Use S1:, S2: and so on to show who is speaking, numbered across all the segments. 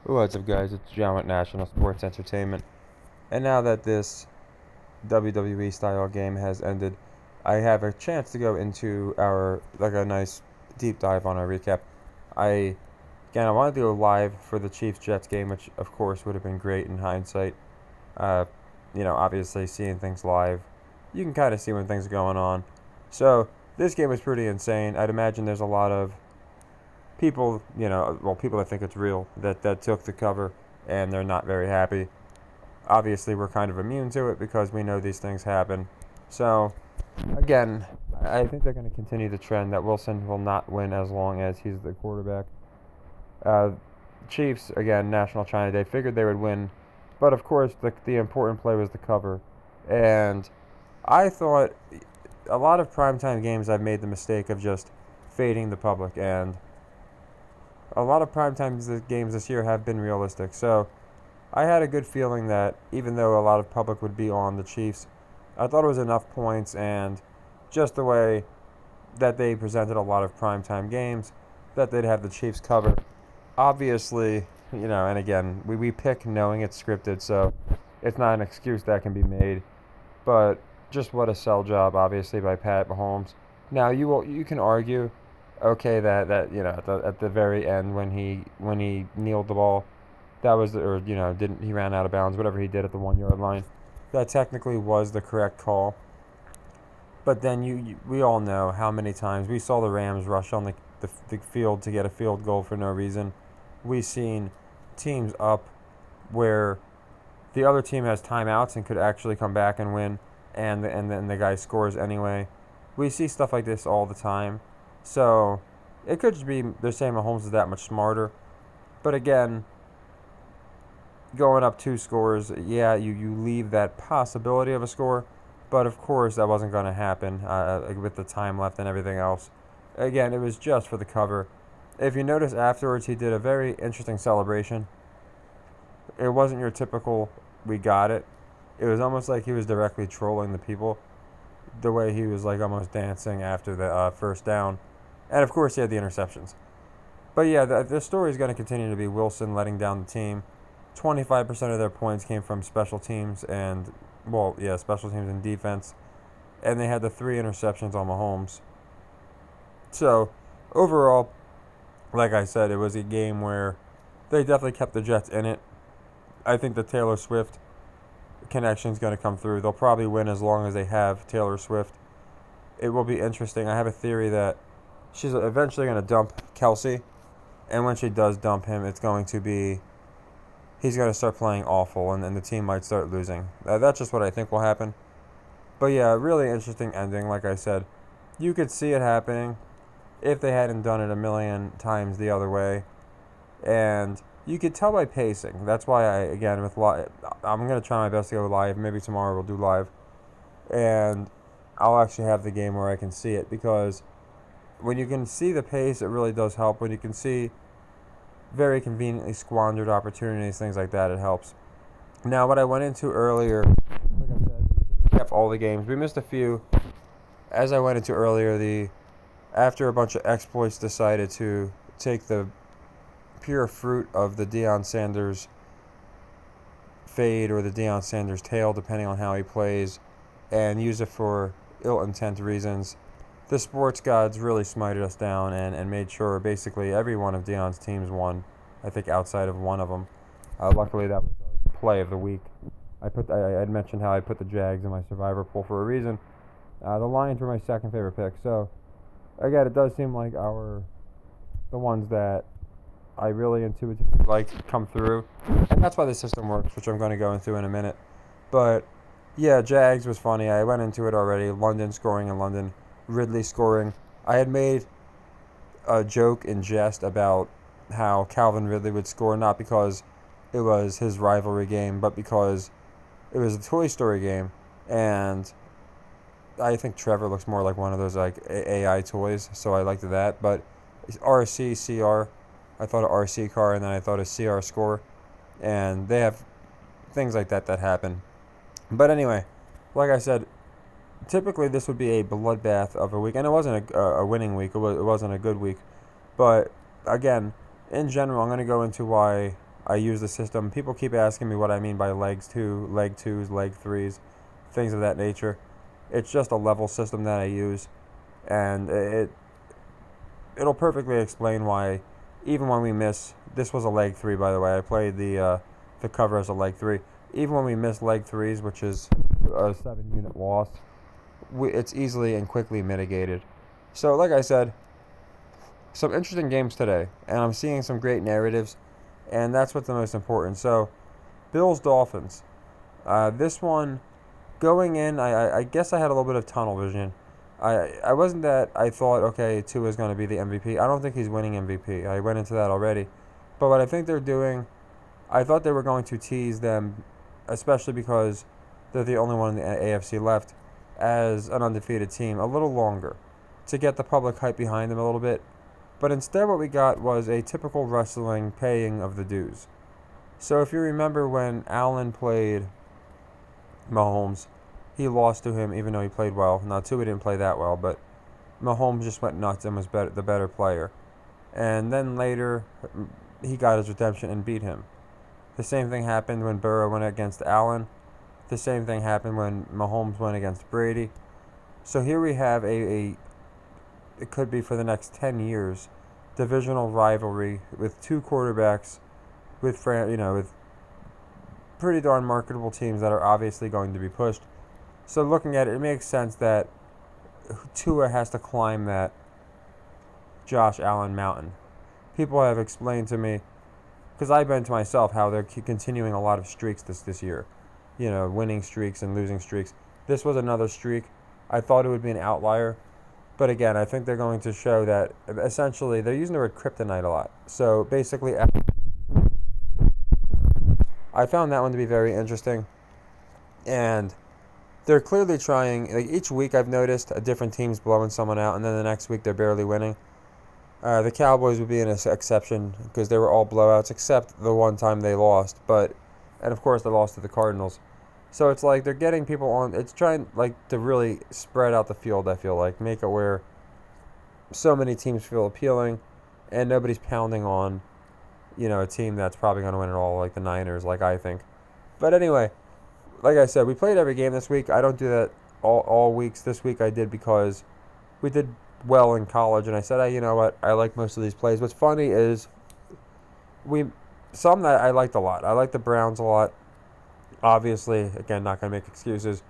S1: What's up, guys? It's John with National Sports Entertainment. And now that this WWE style game has ended, I have a chance to go into a nice deep dive on our recap. I I wanted to go live for the Chiefs Jets game, which of course would have been great in hindsight. Uh, obviously seeing things live, you can kind of see when things are going on. So this game was pretty insane. I'd imagine there's a lot of people, people that think it's real that took the cover and they're not very happy. Obviously, we're kind of immune to it because we know these things happen. So, again, I think they're going to continue the trend that Wilson will not win as long as he's the quarterback. Uh, Chiefs, again, National China Day, figured they would win, but of course, the important play was the cover. And I thought a lot of primetime games I've made the mistake of just fading the public, and a lot of primetime games this year have been realistic. So I had a good feeling that even though a lot of public would be on the Chiefs, I thought it was enough points and just the way that they presented a lot of primetime games that they'd have the Chiefs cover. Obviously, and again, we pick knowing it's scripted, so it's not an excuse that can be made. But just what a sell job, obviously, by Pat Mahomes. Now you can argue, okay, that at the very end when he kneeled the ball, that was or didn't he ran out of bounds, whatever he did at the 1 yard line, that technically was the correct call. But then we all know how many times we saw the Rams rush on the field to get a field goal for no reason. We've seen teams up where the other team has timeouts and could actually come back and win, and then the guy scores anyway. We see stuff like this all the time. So it could just be they're saying Mahomes is that much smarter. But again, going up 2 scores, yeah, you leave that possibility of a score. But of course, that wasn't going to happen with the time left and everything else. Again, it was just for the cover. If you notice afterwards, he did a very interesting celebration. It wasn't your typical, we got it. It was almost like he was directly trolling the people. The way he was like almost dancing after the first down. And of course, he had the interceptions. But yeah, the story is going to continue to be Wilson letting down the team. 25% of their points came from special teams special teams and defense. And they had the 3 interceptions on Mahomes. So, overall, like I said, it was a game where they definitely kept the Jets in it. I think the Taylor Swift connection is going to come through. They'll probably win as long as they have Taylor Swift. It will be interesting. I have a theory that she's eventually going to dump Kelsey. And when she does dump him, it's going to be he's going to start playing awful, and then the team might start losing. That's just what I think will happen. But yeah, really interesting ending, like I said. You could see it happening if they hadn't done it a million times the other way. And you could tell by pacing. That's why I'm going to try my best to go live. Maybe tomorrow we'll do live. And I'll actually have the game where I can see it, because when you can see the pace, it really does help. When you can see very conveniently squandered opportunities, things like that, it helps. Now, what I went into earlier, like I said, recap all the games. We missed a few. As I went into earlier, after a bunch of exploits decided to take the pure fruit of the Deion Sanders fade or the Deion Sanders tail, depending on how he plays, and use it for ill-intent reasons. The sports gods really smited us down and made sure basically every one of Deion's teams won. I think outside of one of them. Luckily, that was our play of the week. I had mentioned how I put the Jags in my survivor pool for a reason. The Lions were my second favorite pick. So again, it does seem like the ones that I really intuitively like come through, and that's why the system works, which I'm going to go into in a minute. But yeah, Jags was funny. I went into it already. London scoring in London. Ridley scoring. I had made a joke in jest about how Calvin Ridley would score, not because it was his rivalry game, but because it was a Toy Story game, and I think Trevor looks more like one of those like AI toys, so I liked that. But RC, CR, I thought of RC car, and then I thought of CR score, and they have things like that happen. But anyway, like I said, typically this would be a bloodbath of a week, and it wasn't a winning week. It wasn't a good week. But again, in general, I'm going to go into why I use the system. People keep asking me what I mean by leg twos, leg threes, things of that nature. It's just a level system that I use, and it'll perfectly explain why, even when we miss. This was a leg three, by the way. I played the cover as a leg three. Even when we miss leg threes, which is a 7 unit loss, it's easily and quickly mitigated. So, like I said, some interesting games today, and I'm seeing some great narratives, and that's what's the most important. So, Bills Dolphins. This one, going in, I guess I had a little bit of tunnel vision. I wasn't that I thought, okay, Tua is going to be the MVP. I don't think he's winning MVP. I went into that already. But what I think they're doing, I thought they were going to tease them, especially because they're the only one in the AFC left, as an undefeated team, a little longer, to get the public hype behind them a little bit. But instead, what we got was a typical wrestling paying of the dues. So if you remember when Allen played Mahomes, he lost to him even though he played well. Now, Tua didn't play that well, but Mahomes just went nuts and was the better player. And then later, he got his redemption and beat him. The same thing happened when Burrow went against Allen. The same thing happened when Mahomes went against Brady. So here we have it could be for the next 10 years, divisional rivalry with two quarterbacks with with pretty darn marketable teams that are obviously going to be pushed. So looking at it, it makes sense that Tua has to climb that Josh Allen mountain. People have explained to me, because I've been to myself, how they're continuing a lot of streaks this year. Winning streaks and losing streaks. This was another streak. I thought it would be an outlier. But again, I think they're going to show that essentially they're using the word kryptonite a lot. So basically, I found that one to be very interesting. And they're clearly trying, like each week I've noticed a different team's blowing someone out, and then the next week they're barely winning. The Cowboys would be an exception because they were all blowouts except the one time they lost. And of course they lost to the Cardinals. So it's like they're getting people on. It's trying to really spread out the field. I feel like make it where so many teams feel appealing, and nobody's pounding on, a team that's probably going to win it all, like the Niners, like I think. But anyway, like I said, we played every game this week. I don't do that all weeks. This week I did because we did well in college, and I said, you know what, I like most of these plays. What's funny is some that I liked a lot. I liked the Browns a lot. Obviously, again, not going to make excuses.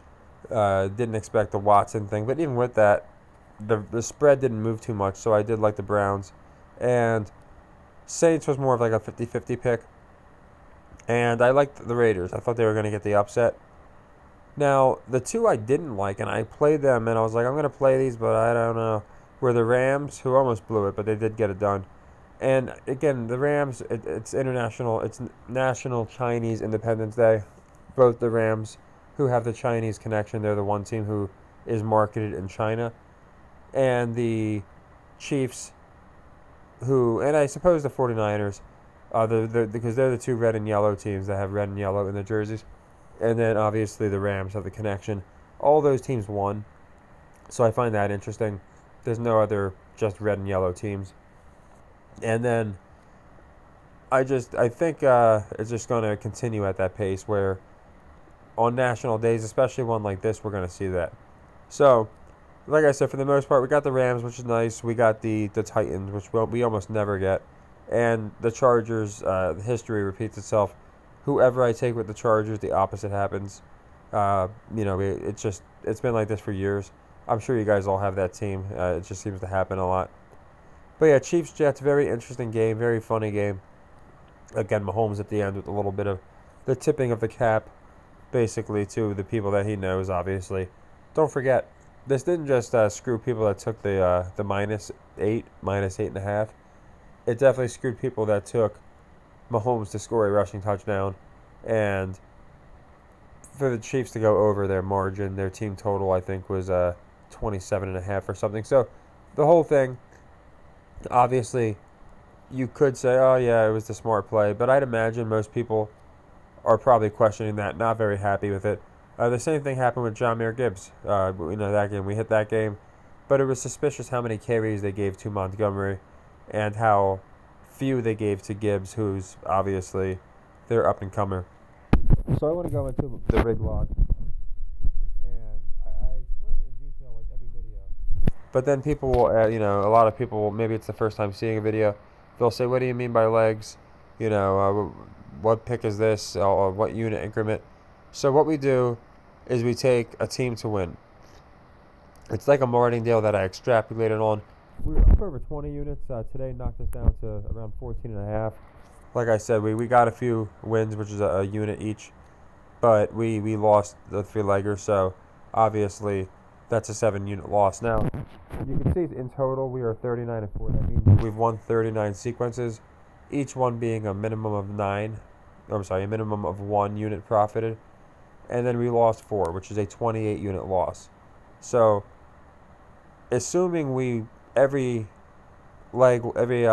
S1: Didn't expect the Watson thing, but even with that, the spread didn't move too much, so I did like the Browns. And Saints was more of like a 50-50 pick. And I liked the Raiders. I thought they were going to get the upset. Now, the two I didn't like, and I played them, and I was like, I'm going to play these, but I don't know, were the Rams, who almost blew it, but they did get it done. And again, the Rams, it's National Chinese Independence Day. Both the Rams, who have the Chinese connection, they're the one team who is marketed in China. And the Chiefs, and I suppose the 49ers, because they're the two red and yellow teams that have red and yellow in their jerseys. And then obviously the Rams have the connection. All those teams won. So I find that interesting. There's no other just red and yellow teams. And then I think it's just going to continue at that pace where on national days, especially one like this, we're going to see that. So, like I said, for the most part, we got the Rams, which is nice. We got the Titans, which we almost never get. And the Chargers, history repeats itself. Whoever I take with the Chargers, the opposite happens. It's been like this for years. I'm sure you guys all have that team. It just seems to happen a lot. But yeah, Chiefs-Jets, very interesting game, very funny game. Again, Mahomes at the end with a little bit of the tipping of the cap, basically, to the people that he knows, obviously. Don't forget, this didn't just screw people that took the -8, -8.5. It definitely screwed people that took Mahomes to score a rushing touchdown, and for the Chiefs to go over their margin, their team total, I think, was 27.5 or something. So the whole thing, obviously, you could say, oh yeah, it was the smart play, but I'd imagine most people are probably questioning that, not very happy with it. The same thing happened with Jahmyr Gibbs. That game, we hit that game, but it was suspicious how many carries they gave to Montgomery and how few they gave to Gibbs, who's obviously their up-and-comer. So I want to go into the rig log, and I explain it in detail like every video. But then people will, a lot of people, maybe it's the first time seeing a video, they'll say, what do you mean by legs? What pick is this? What unit increment? So what we do is we take a team to win. It's like a martingale that I extrapolated on. We were up over 20 units. Today knocked us down to around 14 and a half. Like I said, we got a few wins, which is a unit each. But we lost the 3-legger, so obviously that's a 7-unit loss. Now, you can see in total we are 39 and 4. That means we've won 39 sequences, each one being a minimum of a minimum of 1 unit profited. And then we lost 4, which is a 28-unit loss. So, assuming every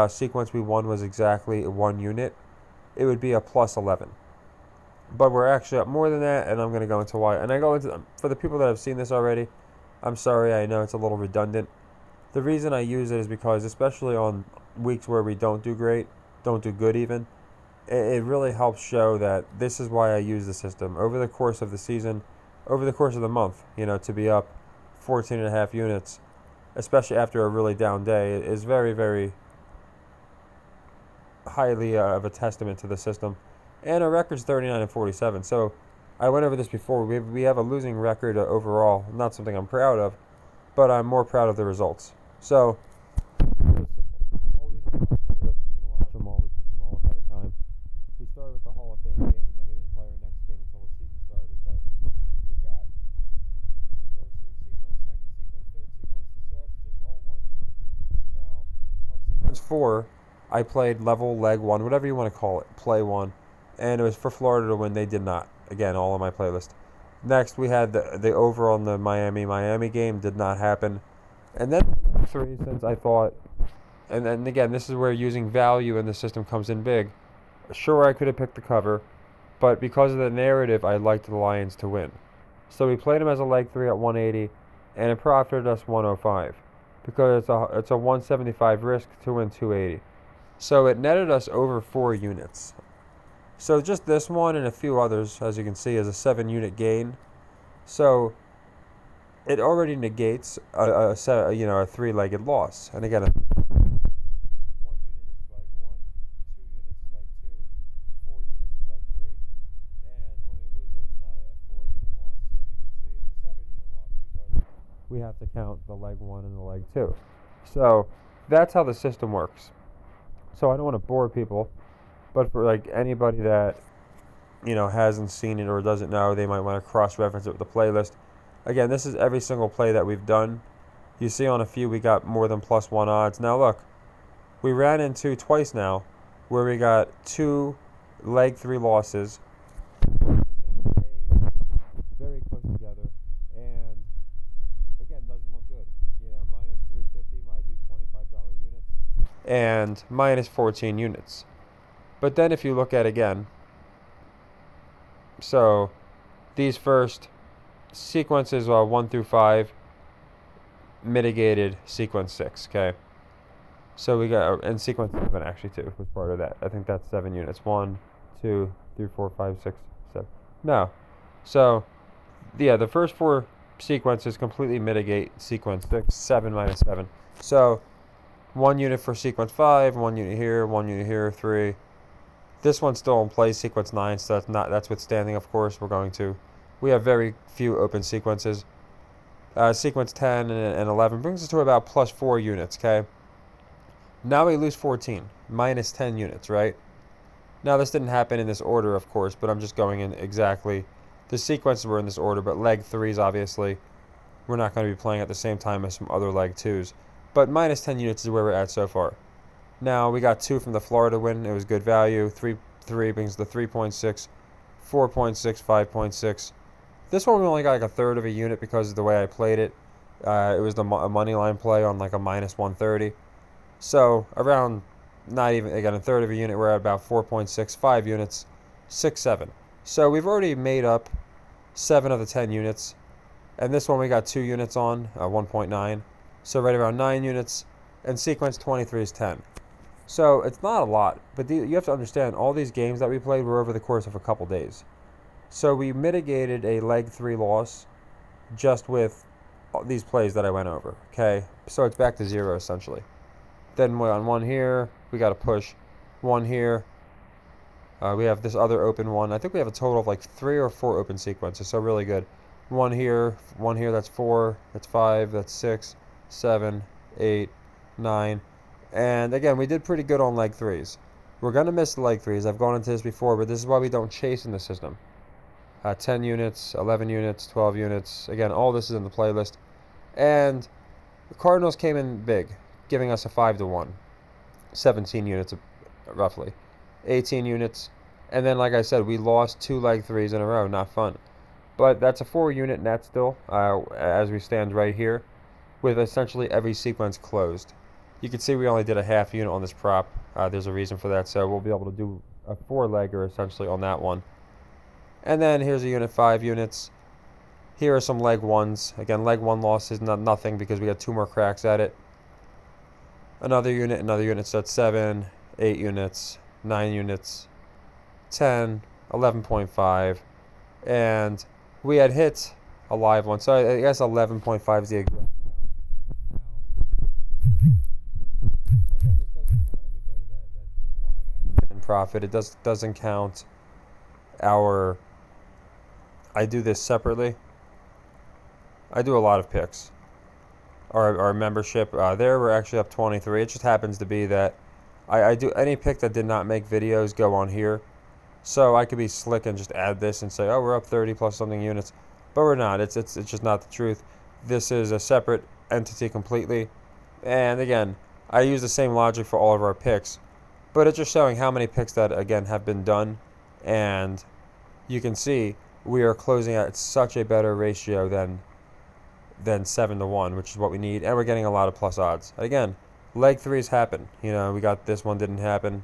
S1: sequence we won was exactly 1 unit, it would be a plus 11. But we're actually up more than that, and I'm going to go into why. And I go into, for the people that have seen this already, I'm sorry, I know it's a little redundant. The reason I use it is because, especially on weeks where we don't do great, don't do good even, it really helps show that this is why I use the system. Over the course of the season, over the course of the month, to be up 14 and a half units, especially after a really down day, is very, very highly of a testament to the system. And our record's 39 and 47. So I went over this before. We have a losing record overall. Not something I'm proud of, but I'm more proud of the results. So all these are my playlists. You can watch them all. We picked them all ahead of time. We started with the Hall of Fame game, and then we didn't play our next game until the season started. But we got the first sequence, second sequence, third sequence. So that's just all 1 unit. Now, on sequence 4, I played level leg 1, whatever you want to call it, play 1. And it was for Florida to win. They did not. Again, all on my playlist. Next, we had the over on the Miami game. Did not happen. And then 3, since I thought, and then again, this is where using value in the system comes in big. Sure, I could have picked the cover, but because of the narrative, I liked the Lions to win. So we played them as a leg 3 at 180, and it profited us 105 because it's a 175 risk to win 280. So it netted us over 4 units. So just this one and a few others, as you can see, is a 7-unit gain. So it already negates a 3-legged loss. And again, 1 unit is like 1, 2 units is like 2, 4 units is like 3. And when we lose it, it's not a 4-unit loss, as you can see, it's a 7-unit loss because we have to count the leg 1 and the leg 2. So that's how the system works. So I don't want to bore people. But for like anybody that, hasn't seen it or doesn't know, they might want to cross-reference it with the playlist. Again, this is every single play that we've done. You see on a few we got more than +1 odds. Now look, we ran into twice now where we got 2 leg 3 losses. Very close together. And again, doesn't look good. Minus 350, might do $25 units. And minus 14 units. But then if you look at again, so these first sequences 1 through 5 mitigated sequence 6, okay? So we got, and sequence 7 actually too was part of that. I think that's 7 units. 1, 2, 3, 4, 5, 6, 7. No. So, yeah, the first 4 sequences completely mitigate sequence 6, 7 minus 7. So, 1 unit for sequence 5, 1 unit here, 1 unit here, 3. This one's still in play, sequence 9, so that's withstanding, of course. We have very few open sequences. Sequence 10 and 11 brings us to about +4 units, okay? Now we lose 14, minus 10 units, right? Now this didn't happen in this order, of course, but I'm just going in exactly. The sequences were in this order, but leg 3s, obviously, we're not going to be playing at the same time as some other leg 2s. But minus 10 units is where we're at so far. Now, we got 2 from the Florida win. It was good value. 3 brings the 3.6, 4.6, 5.6. This one we only got like a third of a unit because of the way I played it. It was a money line play on like a minus 130. So, around, not even, again, a third of a unit. We're at about 4.65 units, 6, 7. So, we've already made up 7 of the 10 units. And this one we got 2 units on, 1.9. So, right around 9 units. And sequence 23 is 10. So it's not a lot, but you have to understand all these games that we played were over the course of a couple days. So we mitigated a leg 3 loss just with these plays that I went over. Okay, so it's back to 0 essentially. Then we're on one here, we got to push one here. We have this other open one. I think we have a total of like 3 or 4 open sequences, so really good. One here, that's 4, that's 5, that's 6, 7, 8, 9. And again, we did pretty good on leg 3s. We're going to miss the leg 3s. I've gone into this before, but this is why we don't chase in the system. 10 units, 11 units, 12 units. Again, all this is in the playlist. And the Cardinals came in big, giving us a 5-1. 17 units roughly. 18 units. And then, like I said, we lost 2 leg 3s in a row. Not fun. But that's a 4-unit net still, as we stand right here, with essentially every sequence closed. You can see we only did a half unit on this prop. There's a reason for that, so we'll be able to do a 4-legger essentially on that one. And then here's a unit, 5 units. Here are some leg 1s. Again, leg 1 loss is nothing because we got 2 more cracks at it. Another unit, so that's 7, 8 units, 9 units, 10, 11.5, and we had hit a live one, so I guess 11.5 is the exact count. Again, this doesn't count anybody that took live action and profit. It doesn't count our. I do this separately. I do a lot of picks. Our membership, there we're actually up 23. It just happens to be that I do any pick that did not make videos go on here. So I could be slick and just add this and say, oh, we're up 30 plus something units. But we're not. It's just not the truth. This is a separate entity completely. And again, I use the same logic for all of our picks. But it's just showing how many picks that, again, have been done. And you can see we are closing out at such a better ratio than 7-1, which is what we need. And we're getting a lot of plus odds. Again, leg 3s happen. You know, we got this one didn't happen.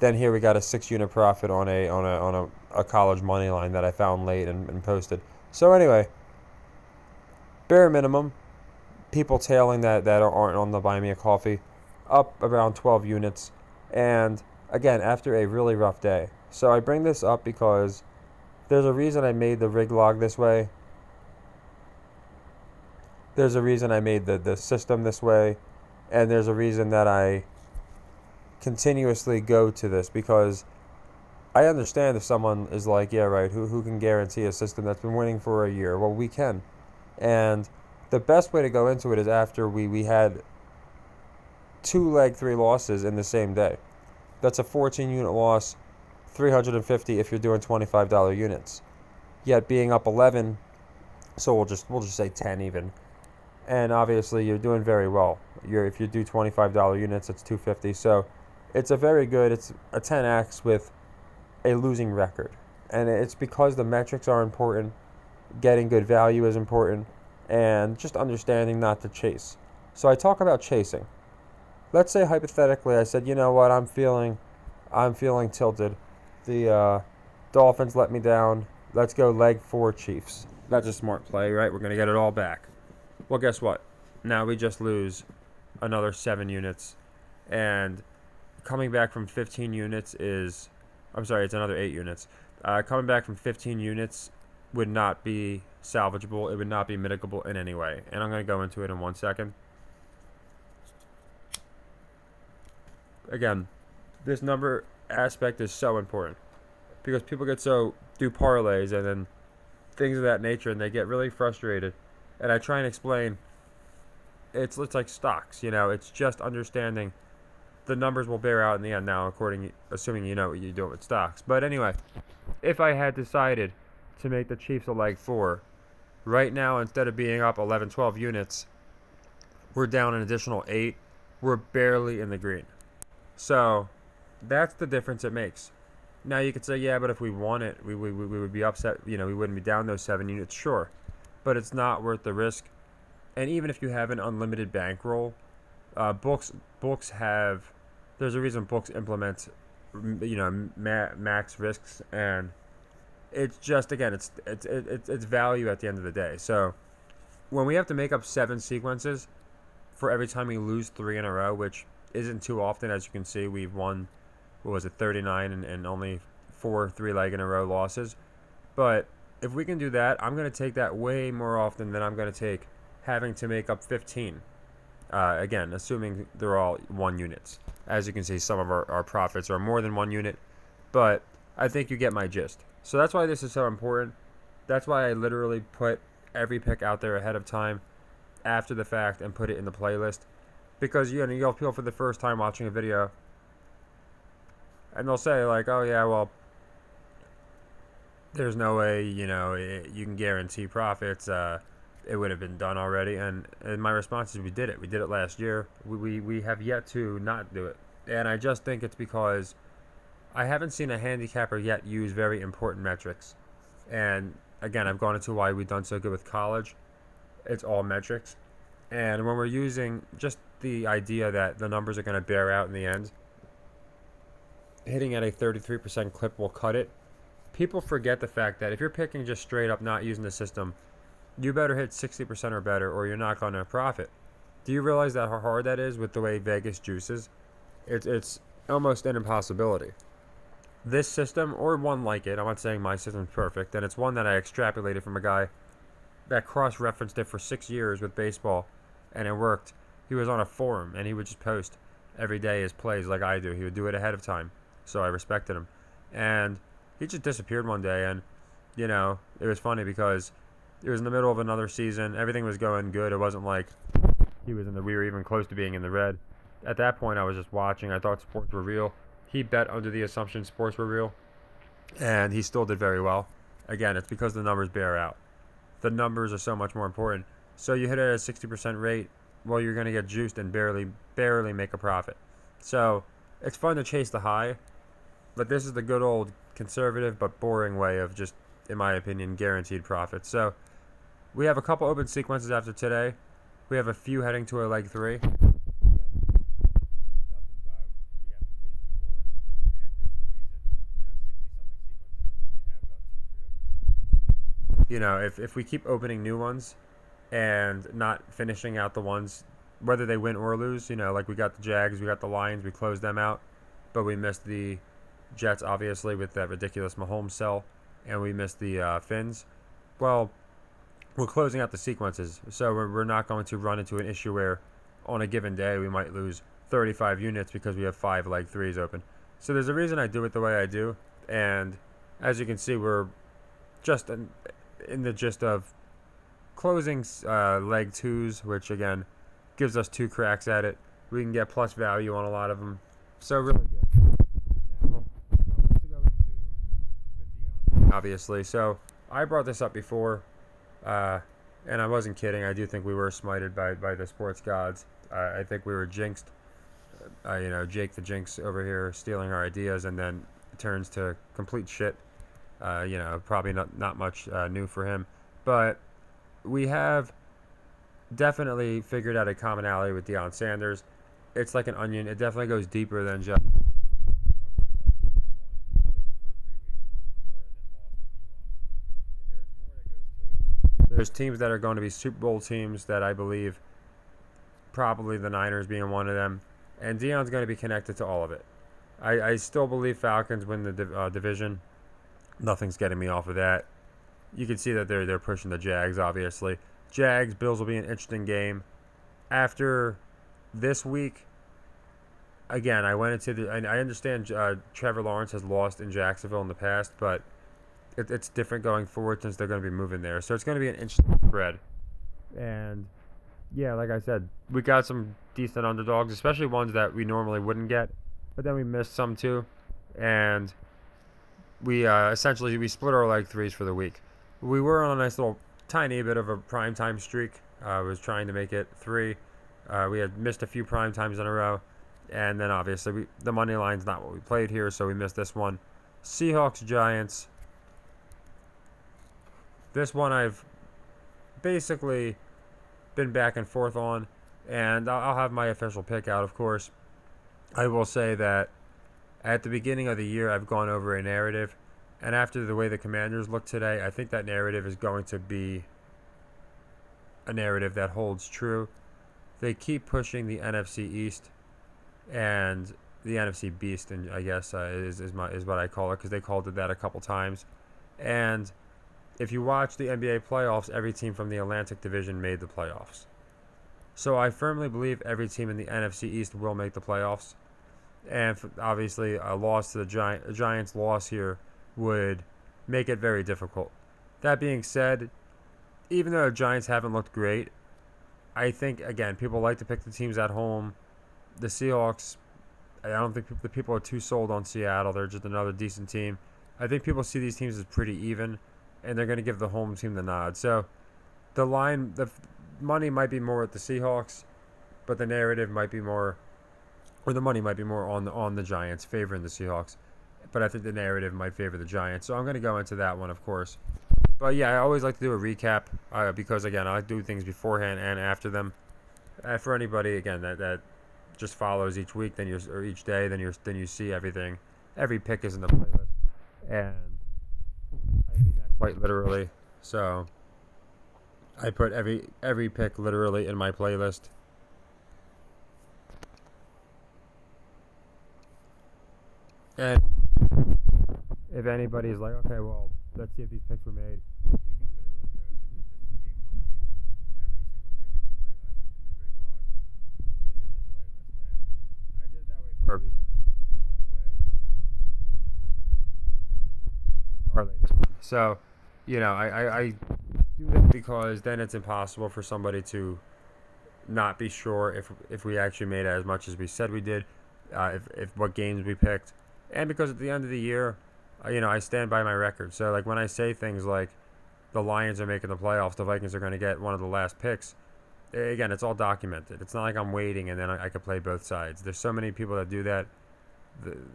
S1: Then here we got a 6-unit profit on a college money line that I found late and posted. So anyway, bare minimum, people tailing that aren't on the Buy Me a Coffee, up around 12 units. And again, after a really rough day. So I bring this up because there's a reason I made the rig log this way. There's a reason I made the system this way. And there's a reason that I continuously go to this, because I understand if someone is like, yeah, right, who can guarantee a system that's been winning for a year? Well, we can. And the best way to go into it is after we had 2 leg 3 losses in the same day. That's a 14-unit loss, 350 if you're doing $25 units. Yet being up 11, so we'll just say 10 even. And obviously you're doing very well. If you do $25 units, it's 250. So it's a 10x with a losing record. And it's because the metrics are important, getting good value is important, and just understanding not to chase. So I talk about chasing. Let's say hypothetically I said, you know what, I'm feeling tilted. The Dolphins let me down. Let's go leg 4 Chiefs. That's a smart play, right? We're going to get it all back. Well, guess what? Now we just lose another 7 units. And coming back from 15 units it's another 8 units. Coming back from 15 units would not be salvageable. It would not be mitigable in any way. And I'm going to go into it in 1 second. Again, this number aspect is so important because people do parlays and then things of that nature, and they get really frustrated. And I try and explain, it's like stocks, it's just understanding the numbers will bear out in the end now, assuming you know what you're doing with stocks. But anyway, if I had decided to make the Chiefs a leg 4, right now, instead of being up 11, 12 units, we're down an additional 8. We're barely in the green. So that's the difference it makes. Now you could say, yeah, but if we won it, we would be upset. We wouldn't be down those 7 units. Sure. But it's not worth the risk. And even if you have an unlimited bankroll, books have. There's a reason books implement, max risks, and it's just, again, it's value at the end of the day. So when we have to make up 7 sequences for every time we lose 3 in a row, which isn't too often. As you can see, we've won, what was it, 39 and only 4 3-leg in a row losses. But if we can do that, I'm going to take that way more often than I'm going to take having to make up 15. Again, assuming they're all 1 units. As you can see, some of our profits are more than 1 unit, but I think you get my gist. So that's why this is so important. That's why I literally put every pick out there ahead of time, after the fact, and put it in the playlist. Because, you know, you'll feel for the first time watching a video, and they'll say, like, oh yeah, well, there's no way, you know, you can guarantee profits. It would have been done already. And my response is, we did it. We did it last year. We have yet to not do it. And I just think it's because I haven't seen a handicapper yet use very important metrics. And again, I've gone into why we've done so good with college. It's all metrics. And when we're using just the idea that the numbers are going to bear out in the end, hitting at a 33% clip will cut it. People forget the fact that if you're picking just straight up not using the system, you better hit 60% or better, or you're not going to profit. Do you realize that how hard that is with the way Vegas juices? It's almost an impossibility. This system, or one like it, I'm not saying my system's perfect, and it's one that I extrapolated from a guy that cross-referenced it for 6 years with baseball, and it worked. He was on a forum, and he would just post every day his plays like I do. He would do it ahead of time, so I respected him. And he just disappeared one day, and, you know, it was funny because it was in the middle of another season. Everything was going good. It wasn't like we were even close to being in the red. At that point, I was just watching. I thought sports were real. He bet under the assumption sports were real, and he still did very well. Again, it's because the numbers bear out. The numbers are so much more important. So you hit it at a 60% rate, well, you're going to get juiced and barely make a profit. So it's fun to chase the high, but this is the good old conservative but boring way of just, in my opinion, guaranteed profits. So we have a couple open sequences after today. We have a few heading to a leg 3. You know, if we keep opening new ones and not finishing out the ones, whether they win or lose, you know, like we got the Jags, we got the Lions, we closed them out, but we missed the Jets, obviously, with that ridiculous Mahomes sell, and we missed the Finns. Well, we're closing out the sequences, so we're not going to run into an issue where on a given day we might lose 35 units because we have 5 leg 3s open. So there's a reason I do it the way I do, and as you can see, we're just in the gist of closing leg 2s, which again gives us 2 cracks at it. We can get plus value on a lot of them, so really good. Now, I wanted to go into the Dion, obviously. So I brought this up before, and I wasn't kidding. I do think we were smited by the sports gods. I think we were jinxed. You know, Jake the Jinx over here stealing our ideas, and then it turns to complete shit. You know, probably not much new for him, but we have definitely figured out a commonality with Deion Sanders. It's like an onion. It definitely goes deeper than just there's teams that are going to be Super Bowl teams that I believe, probably the Niners being one of them, and Deion's going to be connected to all of it. I still believe Falcons win the division. Nothing's getting me off of that. You can see that they're pushing the Jags, obviously. Jags, Bills will be an interesting game. After this week, again, I went into and I understand Trevor Lawrence has lost in Jacksonville in the past, but it's different going forward since they're going to be moving there. So it's going to be an interesting spread. And yeah, like I said, we got some decent underdogs, especially ones that we normally wouldn't get, but then we missed some too. And we essentially we split our leg 3s for the week. We were on a nice little tiny bit of a primetime streak. Was trying to make it 3. We had missed a few prime times in a row, and then obviously the money line's not what we played here, so we missed this one. Seahawks, Giants. This one I've basically been back and forth on, and I'll have my official pick out, of course. I will say that at the beginning of the year, I've gone over a narrative, and after the way the Commanders look today, I think that narrative is going to be a narrative that holds true. They keep pushing the NFC East. and the NFC Beast, and I guess is what I call it because they called it that a couple times. And if you watch the NBA playoffs, every team from the Atlantic Division made the playoffs. So I firmly believe every team in the NFC East will make the playoffs. And obviously, a loss to the Giants' loss here would make it very difficult. That being said, even though the Giants haven't looked great, I think again people like to pick the teams at home. The Seahawks, I don't think the people are too sold on Seattle. They're just another decent team. I think people see these teams as pretty even, and they're going to give the home team the nod. So the money might be more at the Seahawks, but the narrative might be more, or the money might be more on the Giants, favoring the Seahawks. But I think the narrative might favor the Giants. So I'm going to go into that one, of course. But yeah, I always like to do a recap because again, I like to do things beforehand and after them. For anybody again that just follows each week, or each day, then you see everything. Every pick is in the playlist, and I mean that quite literally. So I put every pick literally in my playlist. And if anybody's like, okay, well, let's see if these picks were made, you can literally go to this game one game. Every single pick in the rig log is in this playlist, and I did it that way for a reason, and all the way to our latest one. So, I do that because then it's impossible for somebody to not be sure if we actually made as much as we said we did, if what games we picked, and because at the end of the year, I stand by my record. So like when I say things like the Lions are making the playoffs, the Vikings are going to get one of the last picks. Again, it's all documented. It's not like I'm waiting and then I could play both sides. There's so many people that do that.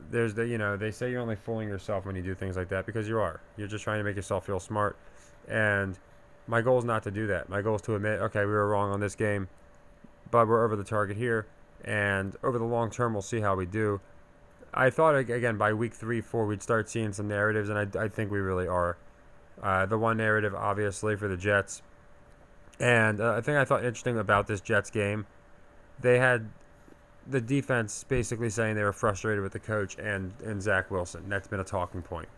S1: They say you're only fooling yourself when you do things like that because you are. You're just trying to make yourself feel smart. And my goal is not to do that. My goal is to admit, okay, we were wrong on this game, but we're over the target here. And over the long term, we'll see how we do. I thought, again, by week 3, 4, we'd start seeing some narratives, and I think we really are. The one narrative, obviously, for the Jets. And a thing I thought interesting about this Jets game, they had the defense basically saying they were frustrated with the coach and Zach Wilson. That's been a talking point.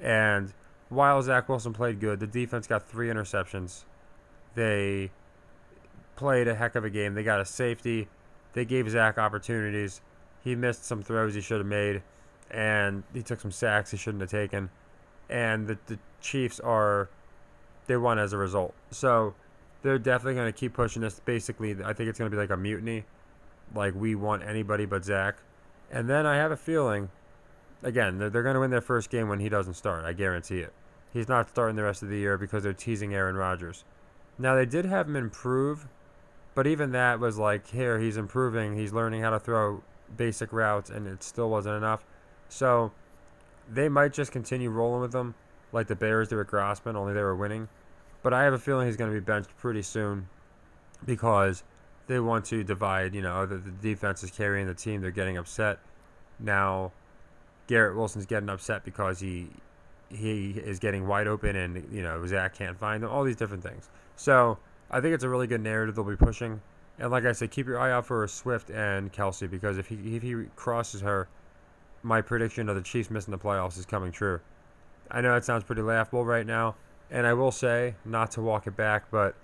S1: And while Zach Wilson played good, the defense got 3 interceptions. They played a heck of a game. They got a safety. They gave Zach opportunities. He missed some throws he should have made, and he took some sacks he shouldn't have taken. And the Chiefs they won as a result. So they're definitely going to keep pushing this. Basically, I think it's going to be like a mutiny. Like, we want anybody but Zach. And then I have a feeling, again, they're going to win their first game when he doesn't start. I guarantee it. He's not starting the rest of the year because they're teasing Aaron Rodgers. Now, they did have him improve, but even that was like, here, he's improving. He's learning how to throw basic routes, and it still wasn't enough. So they might just continue rolling with him like the Bears did with Grossman, only they were winning. But I have a feeling he's going to be benched pretty soon because they want to divide. The defense is carrying the team. They're getting upset. Now Garrett Wilson's getting upset because he is getting wide open, and Zach can't find him. All these different things. So I think it's a really good narrative they'll be pushing. And like I said, keep your eye out for Swift and Kelsey, because if he crosses her, my prediction of the Chiefs missing the playoffs is coming true. I know that sounds pretty laughable right now, and I will say, not to walk it back, but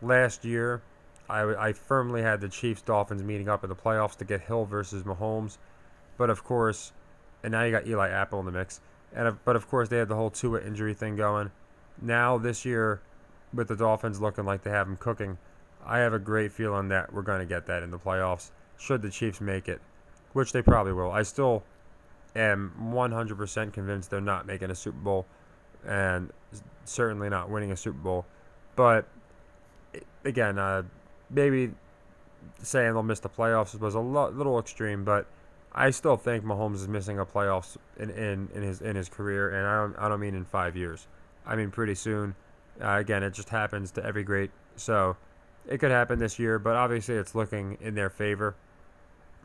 S1: last year I firmly had the Chiefs-Dolphins meeting up in the playoffs to get Hill versus Mahomes. But of course, and now you got Eli Apple in the mix. But of course, they had the whole Tua injury thing going. Now this year, with the Dolphins looking like they have them cooking, I have a great feeling that we're going to get that in the playoffs, should the Chiefs make it, which they probably will. I still am 100% convinced they're not making a Super Bowl, and certainly not winning a Super Bowl. But, again, maybe saying they'll miss the playoffs was a little extreme, but I still think Mahomes is missing a playoffs in his career, and I don't mean in 5 years. I mean pretty soon. Again, it just happens to every great. So it could happen this year, but obviously it's looking in their favor.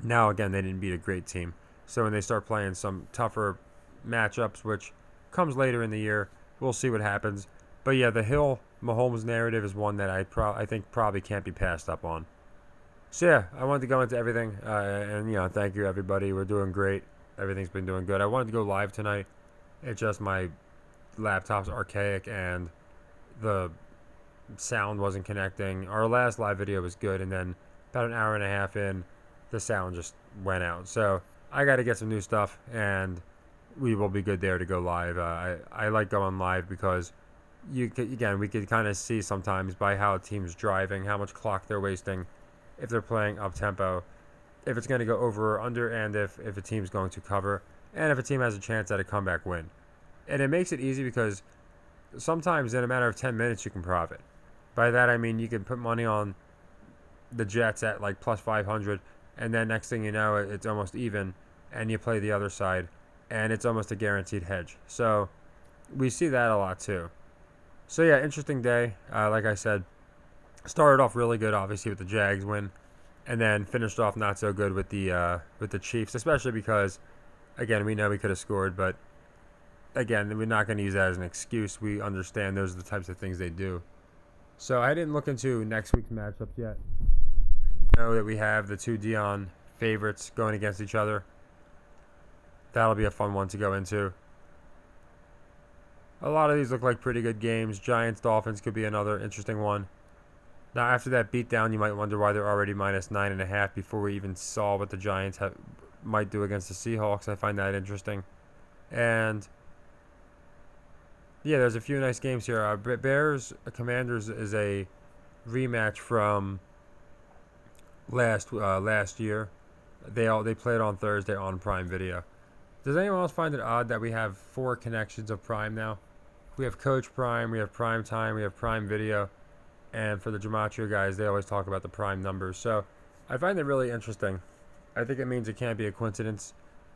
S1: Now, again, they didn't beat a great team. So when they start playing some tougher matchups, which comes later in the year, we'll see what happens. But yeah, the Hill Mahomes narrative is one that I think probably can't be passed up on. So yeah, I wanted to go into everything, and thank you everybody. We're doing great. Everything's been doing good. I wanted to go live tonight. It's just my laptop's archaic and the sound wasn't connecting. Our last live video was good, and then about an hour and a half in, the sound just went out. So I got to get some new stuff, and we will be good there to go live. I like going live because we could kind of see sometimes by how a team's driving, how much clock they're wasting, if they're playing up tempo, if it's going to go over or under, and if a team's going to cover, and if a team has a chance at a comeback win. And it makes it easy because sometimes in a matter of 10 minutes you can profit. By that I mean you can put money on the Jets at like plus 500, and then next thing you know it's almost even, and you play the other side, and it's almost a guaranteed hedge. So we see that a lot too. So yeah, interesting day. Like I said, started off really good, obviously with the Jags win, and then finished off not so good with the Chiefs, especially because, again, we know we could have scored, but again, we're not going to use that as an excuse. We understand those are the types of things they do. So I didn't look into next week's matchups yet. I know that we have the two Dion favorites going against each other. That'll be a fun one to go into. A lot of these look like pretty good games. Giants Dolphins could be another interesting one. Now, after that beatdown, you might wonder why they're already minus 9.5 before we even saw what the Giants might do against the Seahawks. I find that interesting. And yeah, there's a few nice games here. Bears Commanders is a rematch from last year. They played on Thursday on Prime Video. Does anyone else find it odd that we have 4 connections of Prime now? We have Coach Prime, we have Prime Time, we have Prime Video, and for the Gematria guys, they always talk about the Prime numbers. So I find it really interesting. I think it means it can't be a coincidence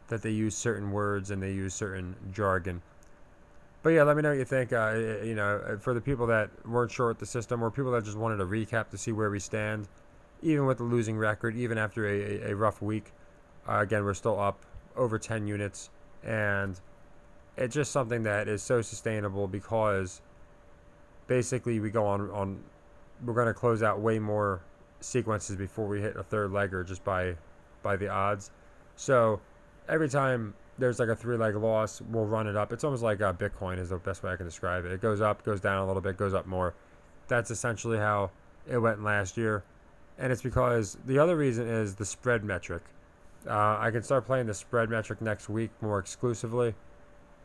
S1: that they use certain words and they use certain jargon. But yeah, let me know what you think. For the people that weren't sure at the system, or people that just wanted a recap to see where we stand, even with the losing record, even after a rough week. Again, we're still up over 10 units, and it's just something that is so sustainable because basically we go on we're going to close out way more sequences before we hit a third legger just by the odds. So every time there's like a 3-leg loss, we'll run it up. It's almost like Bitcoin is the best way I can describe it. It goes up, goes down a little bit, goes up more. That's essentially how it went last year. And it's because the other reason is the spread metric. I can start playing the spread metric next week more exclusively.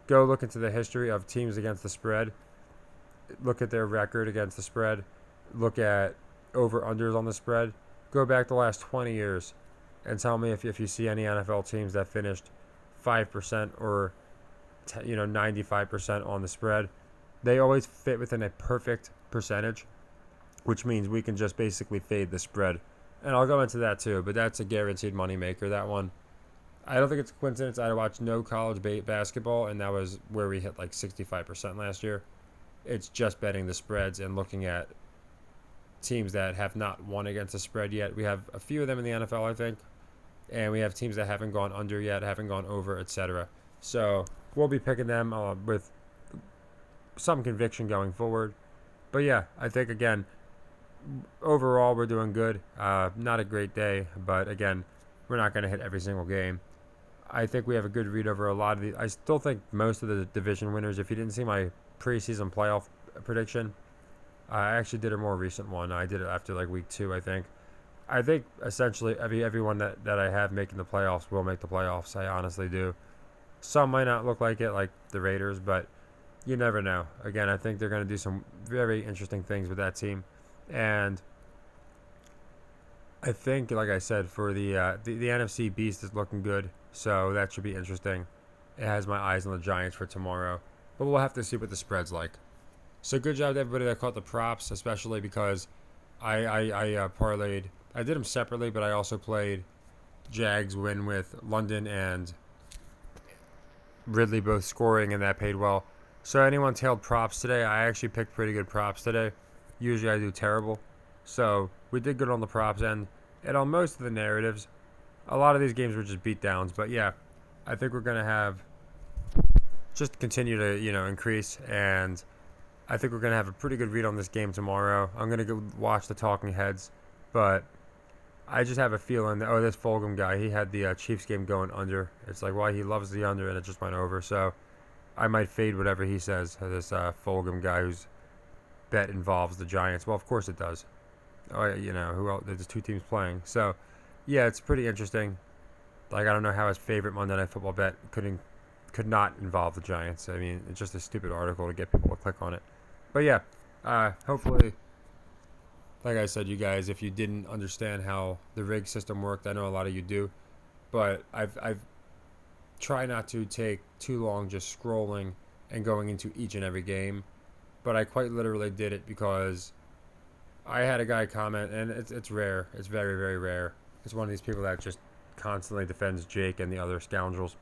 S1: Go look into the history of teams against the spread. Look at their record against the spread. Look at over-unders on the spread. Go back the last 20 years and tell me if you see any NFL teams that finished 5% or 95% on the spread. They always fit within a perfect percentage, which means we can just basically fade the spread. And I'll go into that too, but that's a guaranteed moneymaker, that one. I don't think it's a coincidence. I watched no college basketball, and that was where we hit like 65% last year. It's just betting the spreads and looking at teams that have not won against the spread yet. We have a few of them in the NFL, I think, and we have teams that haven't gone under yet, haven't gone over, etc. So we'll be picking them with some conviction going forward. But yeah, I think, again, overall we're doing good. Not a great day, but again, we're not going to hit every single game. I think we have a good read over a lot of the. I still think most of the division winners, if you didn't see my preseason playoff prediction, I actually did a more recent one. I did it after like week 2, I think. I think essentially everyone that I have making the playoffs will make the playoffs. I honestly do. Some might not look like it, like the Raiders, but you never know. Again, I think they're going to do some very interesting things with that team. And I think, like I said, for the NFC Beast is looking good, so that should be interesting. It has my eyes on the Giants for tomorrow, but we'll have to see what the spread's like. So good job to everybody that caught the props, especially because I parlayed. I did them separately, but I also played Jags win with London and Ridley both scoring, and that paid well. So anyone tailed props today, I actually picked pretty good props today. Usually I do terrible. So we did good on the props end. And on most of the narratives, a lot of these games were just beatdowns. But yeah, I think we're going to have just continue to, increase. And I think we're going to have a pretty good read on this game tomorrow. I'm going to go watch the Talking Heads. But I just have a feeling that, this Fulgham guy, he had the Chiefs game going under. It's like, why he loves the under, and it just went over. So I might fade whatever he says. This Fulgham guy whose bet involves the Giants. Well, of course it does. Who else? There's two teams playing. So, yeah, it's pretty interesting. Like, I don't know how his favorite Monday Night Football bet could not involve the Giants. I mean, it's just a stupid article to get people to click on it. But yeah, hopefully, like I said, you guys, if you didn't understand how the rig system worked, I know a lot of you do, but I've tried not to take too long just scrolling and going into each and every game, but I quite literally did it because I had a guy comment, and it's rare. It's very, very rare. It's one of these people that just constantly defends Jake and the other scoundrels,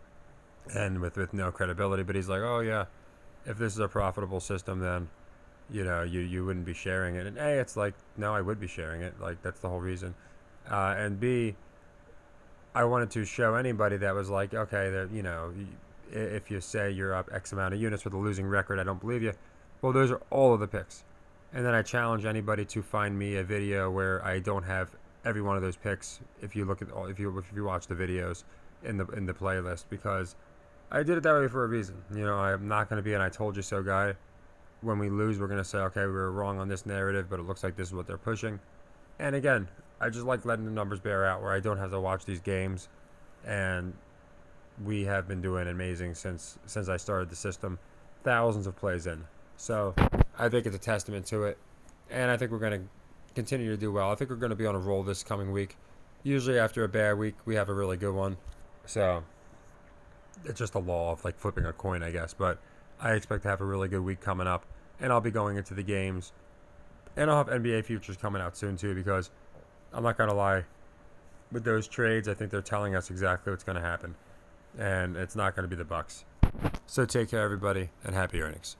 S1: and with no credibility. But he's like, oh yeah, if this is a profitable system, then you wouldn't be sharing it. And A, it's like, no, I would be sharing it. Like, that's the whole reason. And B, I wanted to show anybody that was like, okay, that if you say you're up X amount of units with a losing record, I don't believe you. Well, those are all of the picks. And then I challenge anybody to find me a video where I don't have every one of those picks. If you look at if you watch the videos in the playlist, because I did it that way for a reason. I'm not going to be an "I told you so" guy. When we lose, we're going to say, okay, we were wrong on this narrative, but it looks like this is what they're pushing. And again, I just like letting the numbers bear out, where I don't have to watch these games. And we have been doing amazing since I started the system, thousands of plays in. So I think it's a testament to it, and I think we're going to continue to do well. I think we're going to be on a roll this coming week. Usually after a bad week, we have a really good one. So it's just a law of like flipping a coin, I guess. But I expect to have a really good week coming up, and I'll be going into the games. And I'll have NBA futures coming out soon too, because I'm not going to lie, with those trades, I think they're telling us exactly what's going to happen, and it's not going to be the Bucks. So take care, everybody, and happy earnings.